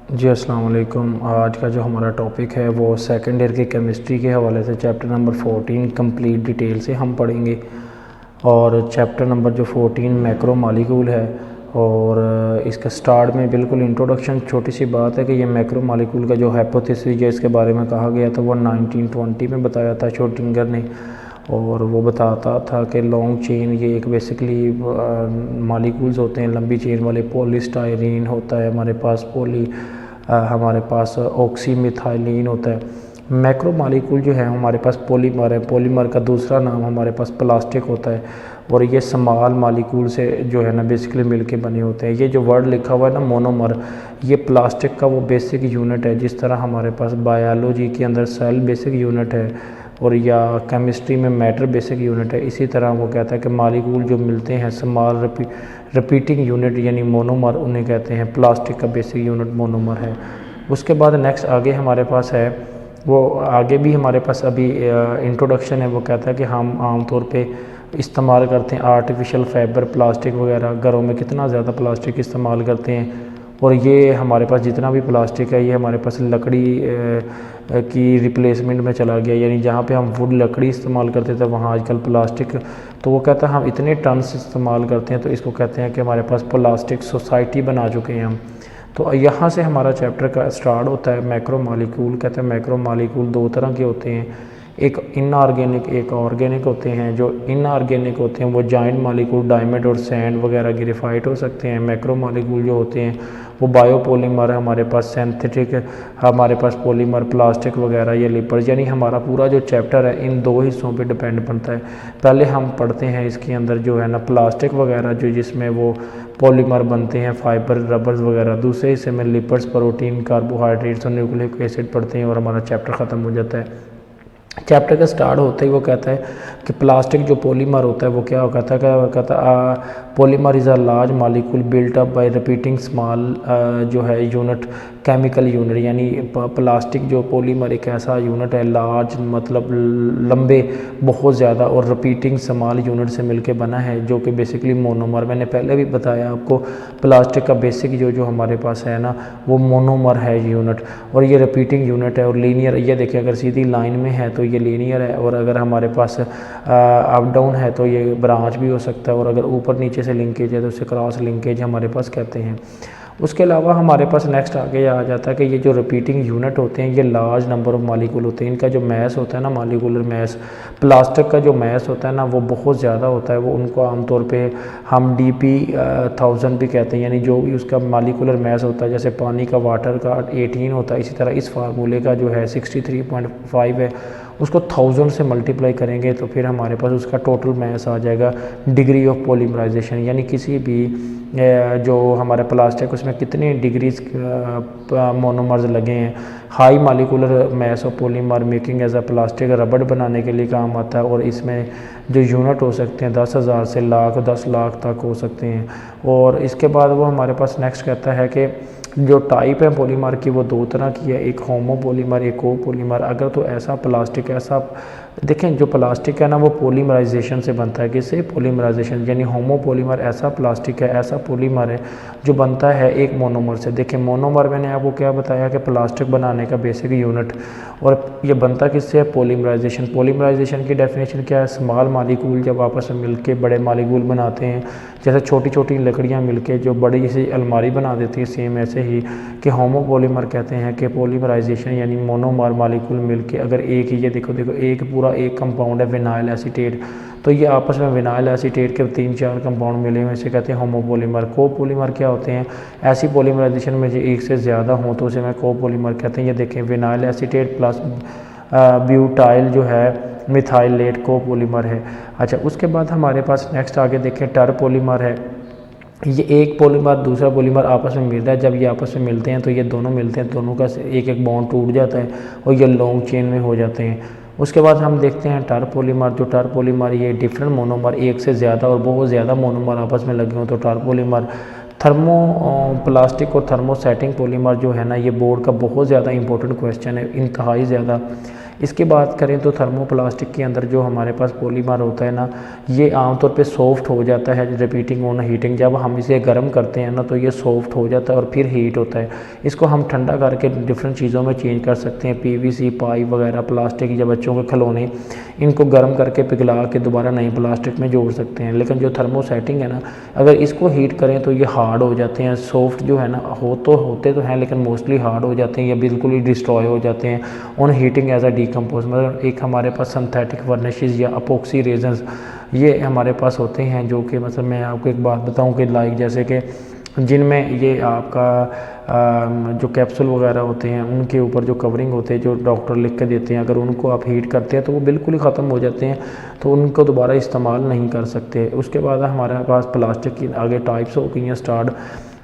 जी अस्सलाम वालेकुम। आज का जो हमारा टॉपिक है वो सेकेंड ईयर की केमिस्ट्री के हवाले से चैप्टर नंबर 14 कंप्लीट डिटेल से हम पढ़ेंगे। और चैप्टर नंबर जो 14 मैक्रो मालिक्यूल है, और इसका स्टार्ट में बिल्कुल इंट्रोडक्शन छोटी सी बात है कि ये मैक्रो मालिक्यूल का जो हाइपोथेसिस जो इसके बारे में कहा गया था वो 1920 में बताया था श्रोडिंगर ने। और वो बताता था कि लॉन्ग चेन ये एक बेसिकली मालिक्यूल्स होते हैं, लंबी चेन वाले। पॉलीस्टायरीन होता है हमारे पास, हमारे पास ऑक्सीमिथाइलिन होता है। मैक्रो मालिक्यूल जो है हमारे पास पॉलीमर है। पॉलीमर का दूसरा नाम हमारे पास प्लास्टिक होता है। और ये स्मॉल मालिक्यूल से जो है ना बेसिकली मिलके बने होते हैं। ये जो वर्ड लिखा हुआ है ना मोनोमर, ये प्लास्टिक का वो बेसिक यूनिट है। जिस तरह हमारे पास बायोलॉजी के अंदर सेल बेसिक यूनिट है और या केमिस्ट्री में मैटर बेसिक यूनिट है, इसी तरह वो कहता है कि मालिक्यूल जो मिलते हैं स्मॉल रिपीटिंग यूनिट यानी मोनोमर, उन्हें कहते हैं प्लास्टिक का बेसिक यूनिट मोनोमर है। उसके बाद नेक्स्ट आगे हमारे पास है, वो आगे भी हमारे पास अभी इंट्रोडक्शन है। वो कहता है कि हम आमतौर पे इस्तेमाल करते हैं आर्टिफिशियल फाइबर प्लास्टिक वगैरह, घरों में कितना ज़्यादा प्लास्टिक इस्तेमाल करते हैं। और ये हमारे पास जितना भी प्लास्टिक है ये हमारे पास लकड़ी की रिप्लेसमेंट में चला गया। यानी जहाँ पे हम वुड लकड़ी इस्तेमाल करते थे वहाँ आजकल प्लास्टिक। तो वो कहता है हम इतने टन्स इस्तेमाल करते हैं, तो इसको कहते हैं कि हमारे पास प्लास्टिक सोसाइटी बना चुके हैं हम। तो यहाँ से हमारा चैप्टर का स्टार्ट होता है। मैक्रो मालिक्यूल कहते हैं मैक्रो मालिक्यूल दो तरह के होते हैं, एक इनऑर्गेनिक एक ऑर्गेनिक होते हैं। जो इनऑर्गेनिक होते हैं वो जॉइंट मालिक्यूल डायमंड और सैंड वगैरह गिरिफाइट हो सकते हैं। मैक्रो मालिक्यूल जो होते हैं वो बायोपॉलीमर, हमारे पास सिंथेटिक, हमारे पास पॉलीमर प्लास्टिक वगैरह, ये लिपर्स। यानी हमारा पूरा जो चैप्टर है इन दो हिस्सों पे डिपेंड बनता है। पहले हम पढ़ते हैं इसके अंदर जो है ना प्लास्टिक वगैरह, जो जिसमें वो पॉलीमर बनते हैं, फाइबर रबर्स वगैरह। दूसरे हिस्से में लिपर्स, प्रोटीन, कार्बोहाइड्रेट्स और न्यूक्लिक एसिड पढ़ते हैं और हमारा चैप्टर ख़त्म हो जाता है। चैप्टर का स्टार्ट होते ही वो कहता है कि प्लास्टिक जो पॉलीमर होता है वो क्या कहता है, क्या कहता है polymer is a large molecule built up by repeating small जो है यूनिट केमिकल यूनिट। यानी प्लास्टिक जो पॉलीमर एक ऐसा यूनिट है, लार्ज मतलब लंबे बहुत ज़्यादा, और रिपीटिंग स्मॉल यूनिट से मिलके बना है, जो कि बेसिकली मोनोमर। मैंने पहले भी बताया आपको प्लास्टिक का बेसिक जो हमारे पास है ना वो मोनोमर है यूनिट, और ये रिपीटिंग यूनिट है और लीनियर। ये देखिए अगर सीधी लाइन में है तो ये लीनियर है, और अगर हमारे पास अप डाउन है तो ये ब्रांच भी हो सकता है, और अगर ऊपर नीचे से लिंकेज है तो उसे क्रॉस लिंकेज हमारे पास कहते हैं। उसके अलावा हमारे पास नेक्स्ट आगे आ जाता है कि ये जो रिपीटिंग यूनिट होते हैं ये लार्ज नंबर ऑफ मालिक्यूल होते हैं। इनका जो मैस होता है ना, मालिकुलर मैस, प्लास्टिक का जो मैस होता है ना वो बहुत ज़्यादा होता है। वो उनको आमतौर पे हम DP 1000 भी कहते हैं। यानी जो भी उसका मालिकुलर मैस होता है, जैसे पानी का वाटर का 18 होता है, इसी तरह इस फार्मूले का जो है 63.5 है, उसको 1000 से मल्टीप्लाई करेंगे तो फिर हमारे पास उसका टोटल मैस आ जाएगा डिग्री ऑफ पॉलीमराइजेशन। यानी किसी भी जो हमारा प्लास्टिक उसमें कितने डिग्रीज मोनोमर्स लगे हैं। High molecular mass of polymer making as a plastic रबड़ बनाने के लिए काम आता है, और इसमें जो यूनिट हो सकते हैं 10,000 से लाख 10 लाख तक हो सकते हैं। और इसके बाद वो हमारे पास नेक्स्ट कहता है कि जो टाइप है पॉलीमर की वो दो तरह की है, एक होमो पॉलीमर एक को पॉलीमर। अगर तो ऐसा प्लास्टिक ऐसा देखें, जो प्लास्टिक है ना वो पॉलीमराइजेशन से बनता है। किससे? पॉलीमराइजेशन। यानी होमो पॉलीमर ऐसा प्लास्टिक है, ऐसा पॉलीमर है जो बनता है एक मोनोमर से। देखें मोनोमर मैंने आपको क्या बताया कि प्लास्टिक बनाने का बेसिक यूनिट, और ये बनता किससे है? पॉलीमराइजेशन। पॉलीमराइजेशन की डेफिनेशन क्या है? स्मॉल मालिक्यूल जब आपस में मिलके बड़े मालिक्यूल बनाते हैं, जैसे छोटी छोटी लकड़ियाँ मिलके जो बड़ी सी अलमारी बना देती है, सेम ऐसे ही कि होमो पॉलीमर कहते हैं कि पॉलीमराइजेशन यानी मोनोमर मालिक्यूल मिलके अगर एक ही, ये देखो एक पूरा एक कंपाउंड है विनाइल एसीटेट, तो ये आपस में विनाइल एसीटेट के 3-4 कंपाउंड मिले हुए इसे कहते हैं होमोपॉलीमर। कोपॉलीमर क्या होते हैं? ऐसी पॉलीमराइजेशन में जो एक से ज़्यादा हो तो उसे मैं कोपॉलीमर कहते हैं। ये देखें विनाइल एसीटेट प्लस ब्यूटाइल जो है मिथाइलेट कोपॉलीमर है। अच्छा, उसके बाद हमारे पास नेक्स्ट आगे देखें टरपॉलीमर है। ये एक पॉलीमर दूसरा पॉलीमर आपस में मिलता है, जब ये आपस में मिलते हैं तो ये दोनों मिलते हैं, दोनों का एक एक बॉन्ड टूट जाता है और ये लॉन्ग चेन में हो जाते हैं। उसके बाद हम देखते हैं टरपॉलीमर। जो टरपॉलीमर ये डिफरेंट मोनोमर, एक से ज़्यादा और बहुत ज़्यादा मोनोमर आपस में लगे हों तो टरपॉलीमर। थर्मो प्लास्टिक और थर्मोसेटिंग पॉलीमर जो है ना, ये बोर्ड का बहुत ज़्यादा इंपॉर्टेंट क्वेश्चन है, इंतहाई ज़्यादा। इसकी बात करें तो थर्मोप्लास्टिक के अंदर जो हमारे पास पॉलीमर होता है ना, ये आमतौर पे सॉफ्ट हो जाता है रिपीटिंग ऑन हीटिंग। जब हम इसे गर्म करते हैं ना तो ये सॉफ्ट हो जाता है और फिर हीट होता है। इसको हम ठंडा करके डिफरेंट चीज़ों में चेंज कर सकते हैं, पीवीसी पाइप वगैरह, प्लास्टिक या बच्चों के खिलौने, इनको गर्म करके पिघला के दोबारा नए प्लास्टिक में जोड़ सकते हैं। लेकिन जो थर्मोसेटिंग है ना, अगर इसको हीट करें तो ये हार्ड हो जाते हैं। सॉफ्ट जो है ना होते तो हैं लेकिन मोस्टली हार्ड हो जाते हैं या बिल्कुल ही डिस्ट्रॉय हो जाते हैं on heating as a decompose. मतलब एक हमारे पास सिंथेटिक वर्निशेस या अपोक्सी रेजन्स ये हमारे पास होते हैं, जो कि मतलब मैं आपको एक बात बताऊं कि लाइक जैसे कि जिनमें ये आपका जो कैप्सूल वगैरह होते हैं उनके ऊपर जो कवरिंग होते हैं जो डॉक्टर लिख के देते हैं, अगर उनको आप हीट करते हैं तो वो बिल्कुल ही ख़त्म हो जाते हैं, तो उनको दोबारा इस्तेमाल नहीं कर सकते। उसके बाद हमारे पास प्लास्टिक की आगे टाइप्स हो गई हैं स्टार्ट,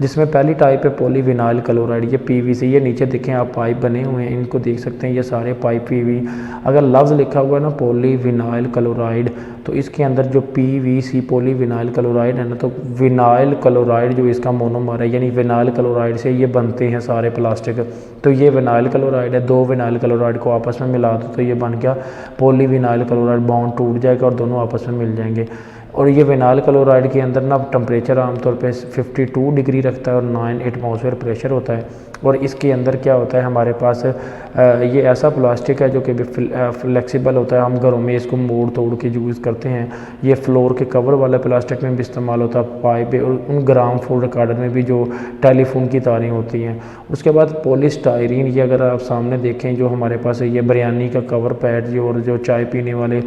जिसमें पहली टाइप है पॉलीविनाइल क्लोराइड, ये पीवीसी। ये नीचे देखें आप पाइप बने हुए हैं, इनको देख सकते हैं, ये सारे पाइप पीवी। अगर लफ्ज़ लिखा हुआ है ना पॉलीविनाइल क्लोराइड, तो इसके अंदर जो पीवीसी पॉलीविनाइल क्लोराइड है ना, तो विनाइल क्लोराइड जो इसका मोनोमर है, यानी विनाइल क्लोराइड से ये बनते हैं सारे प्लास्टिक। तो ये विनाइल क्लोराइड है, दो विनाइल क्लोराइड को आपस में मिला दो तो ये बन गया पॉलीविनाइल क्लोराइड। बॉन्ड टूट जाएगा और दोनों आपस में मिल जाएंगे। और ये विनाइल क्लोराइड के अंदर ना टेम्परेचर आमतौर पे 52 डिग्री रखता है और 9 एटमॉस्फेयर प्रेशर होता है। और इसके अंदर क्या होता है हमारे पास ये ऐसा प्लास्टिक है जो कि फ्लेक्सिबल होता है, हम घरों में इसको मोड़ तोड़ के यूज़ करते हैं। ये फ्लोर के कवर वाले प्लास्टिक में भी इस्तेमाल होता है, पाइप और उन ग्राम फोन रिकॉर्डर में भी जो टेलीफोन की तारें होती हैं। उसके बाद पॉलीस्टायरीन, ये अगर आप सामने देखें जो हमारे पास ये बिरयानी का कवर पैड और जो चाय पीने वाले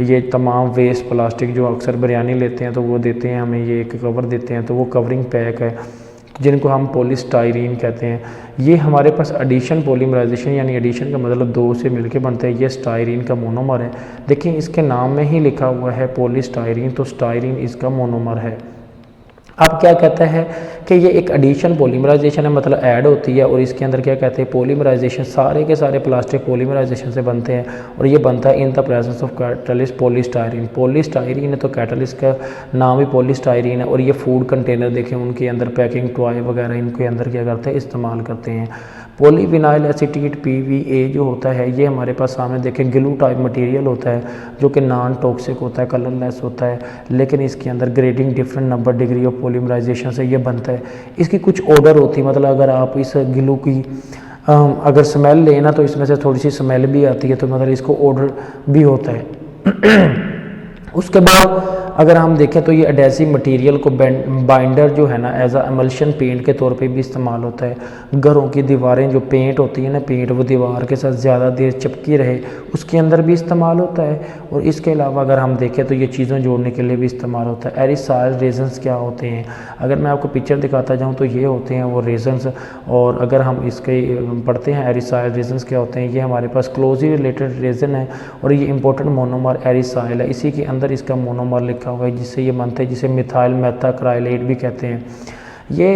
ये तमाम वेस्ट प्लास्टिक जो अक्सर बिरयानी लेते हैं तो वो देते हैं हमें, ये एक कवर देते हैं, तो वो कवरिंग पैक है जिनको हम पॉलीस्टायरीन कहते हैं। ये हमारे पास एडिशन पॉलीमराइजेशन, यानी एडिशन का मतलब दो से मिलके बनते हैं। ये स्टायरीन का मोनोमर है, देखिए इसके नाम में ही लिखा हुआ है पॉलीस्टायरीन, तो स्टायरीन इसका मोनोमर है। अब क्या कहता है कि ये एक एडिशन पॉलीमराइजेशन है, मतलब ऐड होती है, और इसके अंदर क्या कहते हैं पॉलीमराइजेशन, सारे के सारे प्लास्टिक पॉलीमराइजेशन से बनते हैं और ये बनता है इन the presence of catalyst polystyrene. Polystyrene है तो कैटलिस्ट का नाम ही पॉलीस्टायरीन है। और ये फूड कंटेनर देखें, उनके अंदर पैकिंग टॉय वगैरह इनके अंदर क्या करते हैं इस्तेमाल करते हैं। पॉलीविनाइल एसीटेट पीवीए जो होता है ये हमारे पास सामने देखें ग्लू टाइप मटेरियल होता है जो कि नॉन टॉक्सिक होता है, कलरलेस होता है, लेकिन इसके अंदर grading different number degree of polymerization से ये बनता है। इसकी कुछ ऑर्डर होती है, मतलब अगर आप इस ग्लू की अगर स्मेल लेना तो इसमें से थोड़ी सी स्मेल भी आती है, तो मतलब इसको ऑर्डर भी होता है। उसके बाद अगर हम देखें तो ये एडेसिव मटेरियल को बाइंडर जो है ना एज अ एमल्शन पेंट के तौर पे भी इस्तेमाल होता है। घरों की दीवारें जो पेंट होती है ना, पेंट वो दीवार के साथ ज़्यादा देर चिपकी रहे उसके अंदर भी इस्तेमाल होता है। और इसके अलावा अगर हम देखें तो ये चीज़ें जोड़ने के लिए भी इस्तेमाल होता है। एरिसाइल रेजन्स क्या होते हैं, अगर मैं आपको पिक्चर दिखाता जाऊँ तो ये होते हैं वो रेजन्स। और अगर हम इसके पढ़ते हैं एरिसाइल रेजन्स क्या होते हैं, ये हमारे पास क्लोजली रिलेटेड रेजन है और ये इंपॉर्टेंट मोनोमर एरिसाइल है, इसी के अंदर इसका मोनोमर लिखा हुआ है जिससे ये बनता है, जिसे मिथाइल मेथाक्राइलेट भी कहते हैं। ये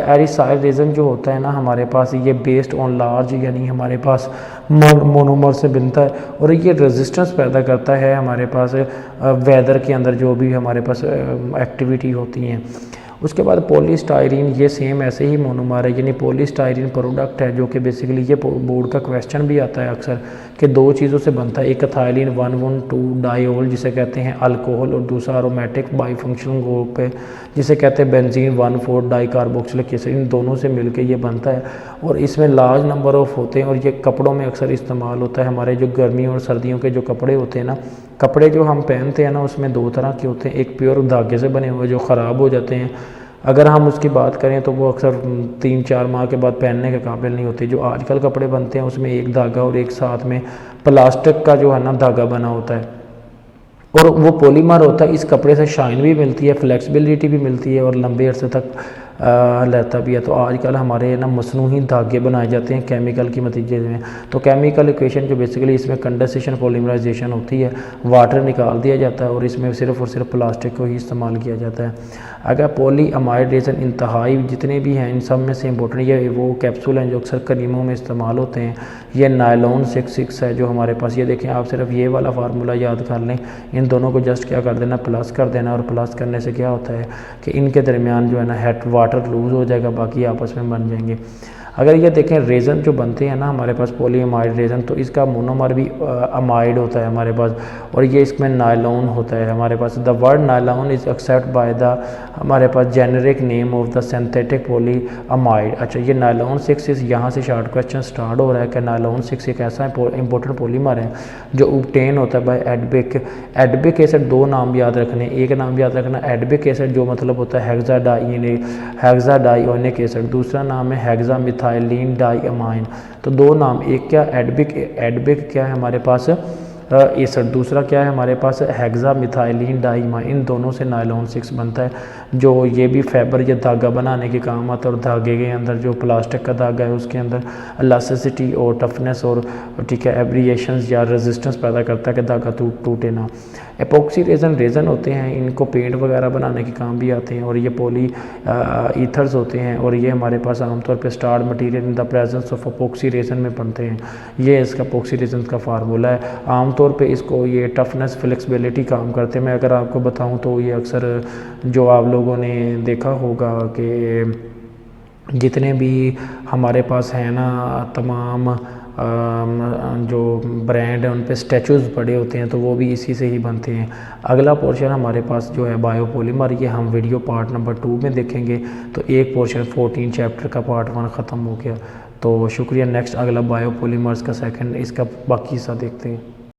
एरिसाइल रेजन जो होता है ना हमारे पास ये बेस्ड ऑन लार्ज, यानी हमारे पास मोनोमर से बनता है और ये रेजिस्टेंस पैदा करता है हमारे पास वेदर के अंदर जो भी हमारे पास एक्टिविटी होती हैं। उसके बाद पॉलीस्टायरीन, ये सेम ऐसे ही मोनोमर है, यानी पॉलीस्टायरीन प्रोडक्ट है जो कि बेसिकली ये बोर्ड का क्वेश्चन भी आता है अक्सर कि दो चीज़ों से बनता है, एक एथाइलिन 1,1,2 डायोल जिसे कहते हैं अल्कोहल और दूसरा अरोमेटिक बाईफंक्शनल ग्रुप है जिसे कहते हैं बेंजीन 1,4 डाइकार्बोक्सिलिक एसिड, इन दोनों से मिलकर ये बनता है। और इसमें लार्ज नंबर ऑफ होते हैं और ये कपड़ों में अक्सर इस्तेमाल होता है। हमारे जो गर्मी और सर्दियों के जो कपड़े होते हैं ना, कपड़े जो हम पहनते हैं ना उसमें दो तरह के होते हैं, एक प्योर धागे से बने हुए जो ख़राब हो जाते हैं, अगर हम उसकी बात करें तो वो अक्सर 3-4 माह के बाद पहनने के काबिल नहीं होते। जो आजकल कपड़े बनते हैं उसमें एक धागा और एक साथ में प्लास्टिक का जो है ना धागा बना होता है और वो पॉलीमर होता है। इस कपड़े से शाइन भी मिलती है, फ्लेक्सिबिलिटी भी मिलती है और लंबे अरसे तक रहता भी है। तो आजकल हमारे ना मसनूही धागे बनाए जाते हैं केमिकल की नतीजे में। तो केमिकल इक्वेशन जो बेसिकली इसमें कंडेंसेशन पॉलीमराइजेशन होती है, वाटर निकाल दिया जाता है और इसमें सिर्फ और सिर्फ प्लास्टिक को ही इस्तेमाल किया जाता है। अगर पॉली अमाइड रेजन इंतहाई जितने भी हैं इन सब में से इम्पोर्टेंट ये वो कैप्सूल हैं जो अक्सर करीमों में इस्तेमाल होते हैं। ये नायलॉन 6,6 है जो हमारे पास, ये देखें आप सिर्फ ये वाला फार्मूला याद कर लें, इन दोनों को जस्ट क्या कर देना प्लस कर देना और प्लस करने से क्या होता है कि इनके दरमियान जो है ना हेड वाटर लूज़ हो जाएगा, बाकी आपस में बन जाएंगे। अगर ये देखें रेज़न जो बनते हैं ना हमारे पास पॉलीअमाइड रेज़न, तो इसका मोनोमर भी अमाइड होता है हमारे पास, और ये इसमें नायलॉन होता है हमारे पास। The word nylon is accept by the हमारे पास generic name of the synthetic polyamide. अच्छा, ये नायलॉन 6 इस यहाँ से शार्ट क्वेश्चन स्टार्ट हो रहा है कि नायलॉन 6 एक ऐसा इंपॉर्टेंट पॉलीमर है जो ऑब्टेन होता है बाय एडबिक। एडबिक एसिड, दो नाम याद रखने, एक नाम याद रखना एडबिक एसिड जो मतलब होता है हेक्साडाइओनिक एसिड, दूसरा नाम है हेक्सामिथाइलिन डाइअमाइन। तो दो नाम, एक क्या एडबिक क्या है हमारे पास एसिड, दूसरा क्या है हमारे पास हेक्सामिथाइलिन डाइअमाइन। इन दोनों से नायलॉन 6 बनता है, जो ये भी फाइबर या धागा बनाने के काम आता है, और धागे के अंदर जो प्लास्टिक का धागा है उसके अंदर इलास्टिसिटी और टफनेस और ठीक है एब्रिएशंस या रेजिस्टेंस पैदा करता है कि धागा टूटे ना। एपॉक्सी रेज़न होते हैं, इनको पेंट वगैरह बनाने के काम भी आते हैं, और ये पॉली ईथर्स होते हैं, और ये हमारे पास आमतौर पे start material in the presence of epoxy resin में बनते हैं। ये इसका एपॉक्सी रेज़न का फार्मूला है। आमतौर पे इसको ये टफनेस फ्लेक्सिबिलिटी काम करते हैं। मैं अगर आपको बताऊं तो ये अक्सर जो आप लोगों ने देखा होगा कि जितने भी हमारे पास हैं ना तमाम जो ब्रांड हैं उन पे स्टैचूज़ पड़े होते हैं, तो वो भी इसी से ही बनते हैं। अगला पोर्शन हमारे पास जो है बायोपॉलीमर, ये हम वीडियो पार्ट नंबर 2 में देखेंगे। तो एक पोर्शन 14 चैप्टर का पार्ट 1 ख़त्म हो गया। तो शुक्रिया। नेक्स्ट अगला बायोपॉलीमर्स का सेकंड, इसका बाकी हिस्सा देखते हैं।